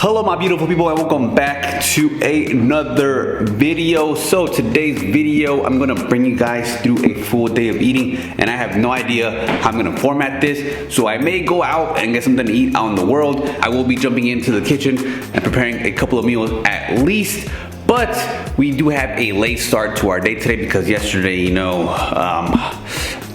Hello my beautiful people and welcome back to another video. So today's video, I'm gonna bring you guys through a full day of eating, and I have no idea how I'm gonna format this. So I may go out and get something to eat out in the world. I will be jumping into the kitchen and preparing a couple of meals at least. But we do have a late start to our day today because yesterday, be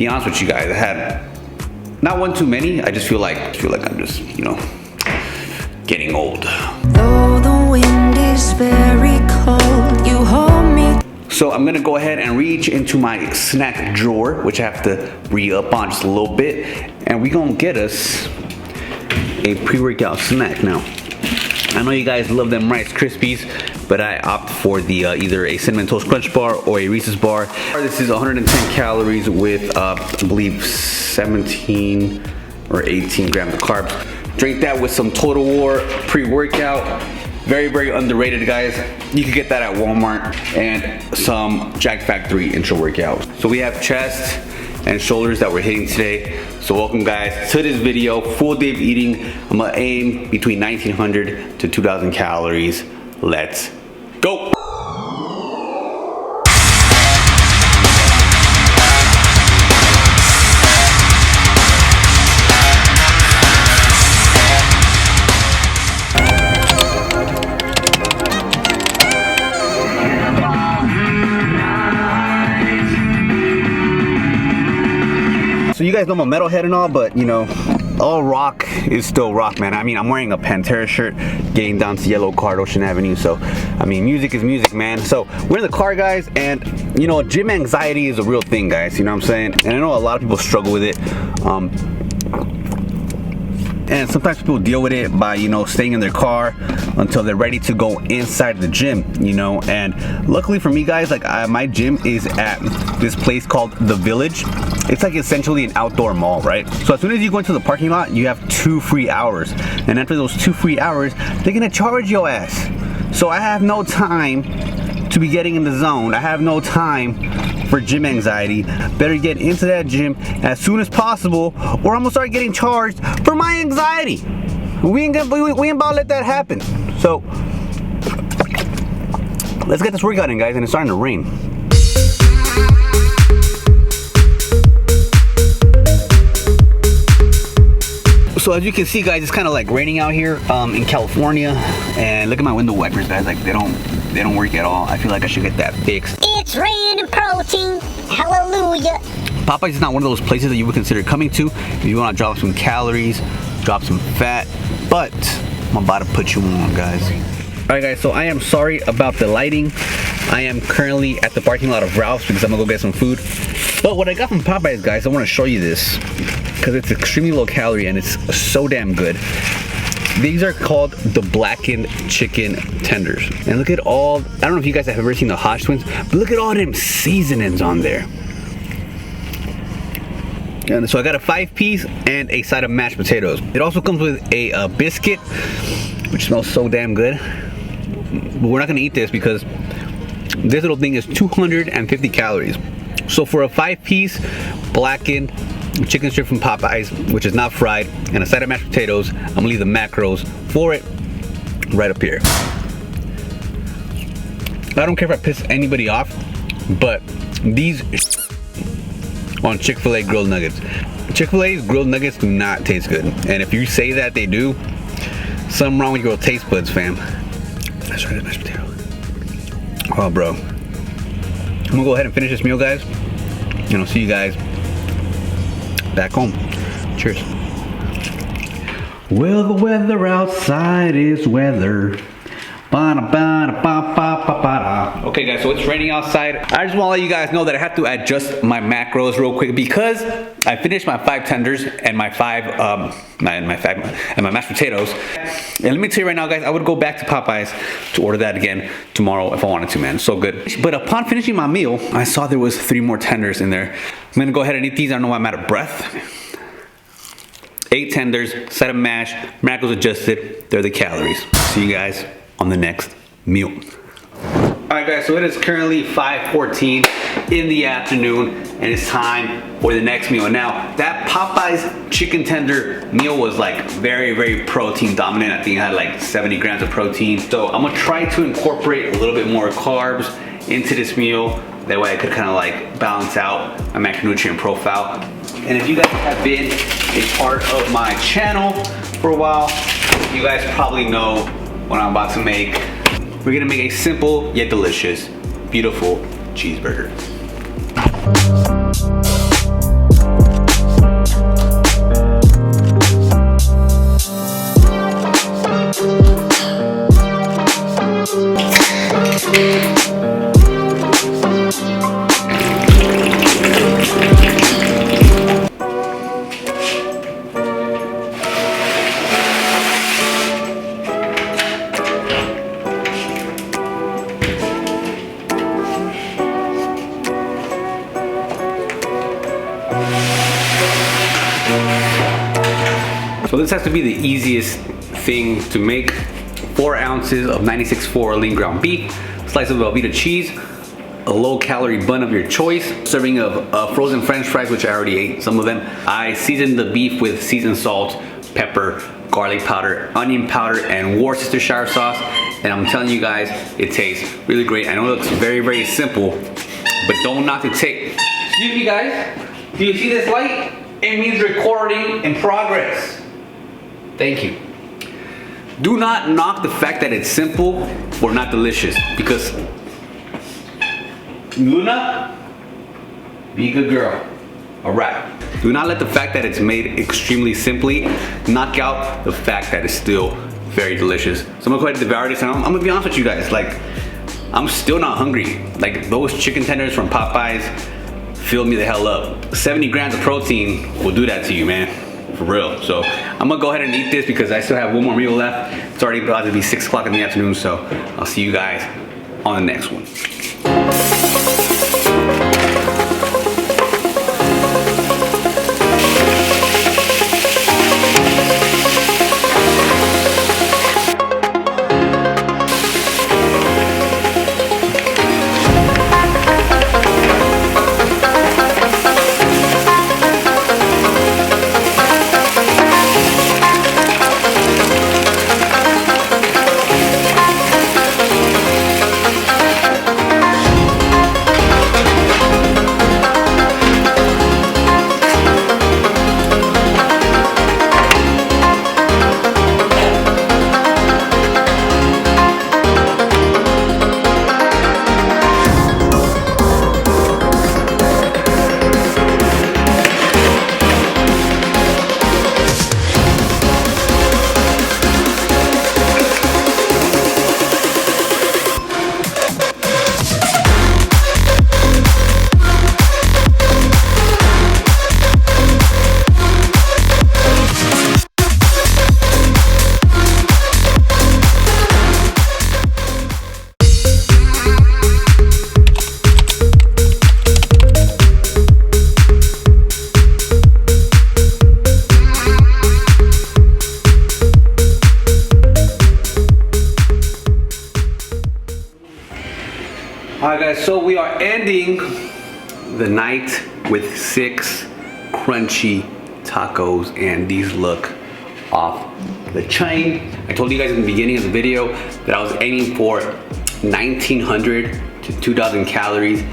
honest with you guys, I had not one too many. I just feel like I'm just, getting old. Though the wind is very cold, you hold me. So I'm gonna go ahead and reach into my snack drawer, which I have to re-up on just a little bit, and we gonna get us a pre-workout snack. Now, I know you guys love them Rice Krispies, but I opt for the either a Cinnamon Toast Crunch bar or a Reese's bar. This is 110 calories with I believe 17 or 18 grams of carbs. Drink that with some Total War pre-workout. Very, very underrated, guys. You can get that at Walmart, and some Jack Factory intro workout. So we have chest and shoulders that we're hitting today. So welcome guys to this video, full day of eating. I'm gonna aim between 1900 to 2000 calories. Let's go. So you guys know I'm a metalhead and all, but all rock is still rock, man. I mean, I'm wearing a Pantera shirt, getting down to Yellow Card, Ocean Avenue. So, I mean, music is music, man. So we're in the car, guys, and gym anxiety is a real thing, guys. You know what I'm saying? And I know a lot of people struggle with it. And sometimes people deal with it by, staying in their car until they're ready to go inside the gym, And luckily for me, guys, my gym is at this place called The Village. It's like essentially an outdoor mall, right? So as soon as you go into the parking lot, you have 2 free hours. And after those 2 free hours, they're gonna charge your ass. So I have no time to be getting in the zone. I have no time for gym anxiety. Better get into that gym as soon as possible, or I'm gonna start getting charged for my anxiety. We ain't about to let that happen. So let's get this workout in, guys, and it's starting to rain. So as you can see, guys, it's kind of like raining out here in California, and look at my window wipers, guys. Like they don't work at all. I feel like I should get that fixed. It's rain and protein. Hallelujah. Popeyes is not one of those places that you would consider coming to if you want to drop some calories, drop some fat, but I'm about to put you on, guys. All right, guys, so I am sorry about the lighting. I am currently at the parking lot of Ralph's because I'm gonna go get some food. But what I got from Popeyes, guys, I want to show you this because it's extremely low calorie and it's so damn good. These are called the blackened chicken tenders. And look at all, I don't know if you guys have ever seen the Hodge twins, but look at all them seasonings on there. And so I got a 5-piece and a side of mashed potatoes. It also comes with a biscuit, which smells so damn good. But we're not gonna eat this because this little thing is 250 calories. So for a 5-piece blackened chicken strip from Popeyes, which is not fried, and a side of mashed potatoes, I'm gonna leave the macros for it right up here. I don't care if I piss anybody off, but these on Chick-fil-A grilled nuggets. Chick-fil-A's grilled nuggets do not taste good, and if you say that they do, something wrong with your taste buds, fam. Let's try this mashed potato. Oh, bro. I'm gonna go ahead and finish this meal, guys, and I'll see you guys back home. Cheers. Well, the weather outside is weather. Okay, guys, so it's raining outside. I just want to let you guys know that I have to adjust my macros real quick because I finished my 5 tenders and my mashed potatoes. And let me tell you right now, guys, I would go back to Popeyes to order that again tomorrow if I wanted to, man. So good. But upon finishing my meal, I saw there was 3 more tenders in there. I'm gonna go ahead and eat these. I don't know why I'm out of breath. 8 tenders, side of mash, macros adjusted. They're the calories. See you guys on the next meal. Alright guys, so it is currently 5:14 in the afternoon and it's time for the next meal. Now, that Popeyes chicken tender meal was like very protein dominant. I think it had like 70 grams of protein. So I'm gonna try to incorporate a little bit more carbs into this meal. That way I could kind of like balance out my macronutrient profile. And if you guys have been a part of my channel for a while, you guys probably know what I'm about to make. We're gonna make a simple yet delicious, beautiful cheeseburger. So this has to be the easiest thing to make. 4 ounces of 96.4 lean ground beef, slice of Velveeta cheese, a low-calorie bun of your choice, serving of frozen French fries, which I already ate some of them. I seasoned the beef with seasoned salt, pepper, garlic powder, onion powder, and Worcestershire sauce. And I'm telling you guys, it tastes really great. I know it looks very simple, but don't knock the taste. Excuse me guys, do you see this light? It means recording in progress. Thank you. Do not knock the fact that it's simple or not delicious, because Luna, be a good girl. All right. Do not let the fact that it's made extremely simply knock out the fact that it's still very delicious. So I'm gonna go ahead and devour this, and I'm gonna be honest with you guys, like, I'm still not hungry. Like, those chicken tenders from Popeyes filled me the hell up. 70 grams of protein will do that to you, man. For real. So I'm gonna go ahead and eat this because I still have one more meal left. It's already about to be 6 o'clock in the afternoon, so I'll see you guys on the next one. Alright guys, so we are ending the night with 6 crunchy tacos, and these look off the chain. I told you guys in the beginning of the video that I was aiming for 1,900 to 2,000 calories,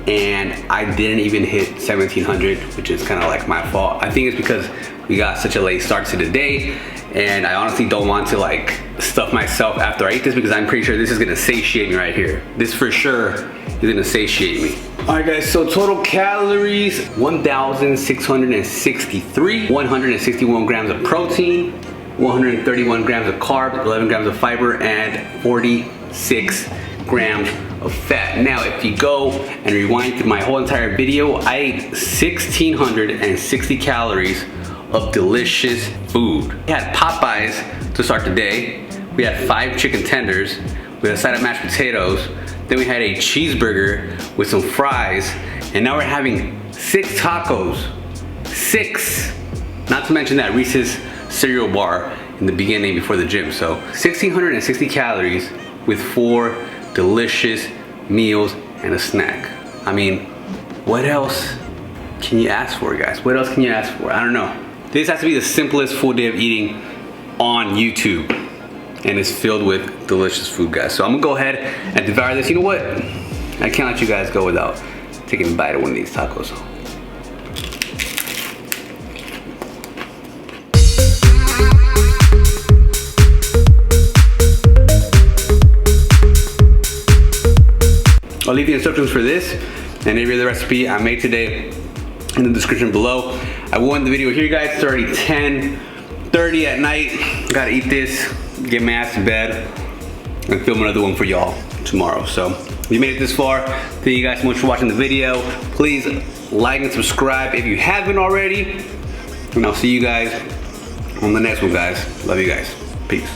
and I didn't even hit 1,700, which is kind of like my fault. I think it's because we got such a late start to the day, and I honestly don't want to like stuff myself after I eat this, because I'm pretty sure this is gonna satiate me right here. This for sure is gonna satiate me. All right guys, so total calories, 1,663, 161 grams of protein, 131 grams of carbs, 11 grams of fiber, and 46 grams of fat. Now, if you go and rewind through my whole entire video, I ate 1,660 calories of delicious food. We had Popeyes to start the day. We had 5 chicken tenders with a side of mashed potatoes. Then we had a cheeseburger with some fries. And now we're having 6 tacos. 6! Not to mention that Reese's cereal bar in the beginning before the gym. So 1,660 calories with 4 delicious meals, and a snack. I mean, what else can you ask for, guys? What else can you ask for? I don't know. This has to be the simplest full day of eating on YouTube, and it's filled with delicious food, guys. So I'm gonna go ahead and devour this. You know what? I can't let you guys go without taking a bite of one of these tacos. I'll leave the instructions for this and every other recipe I made today in the description below. I will end the video here, guys. It's already 10:30 at night. Gotta eat this, get my ass to bed, and film another one for y'all tomorrow. So if you made it this far, thank you guys so much for watching the video. Please like and subscribe if you haven't already. And I'll see you guys on the next one, guys. Love you guys. Peace.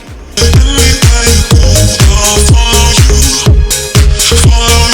Follow you.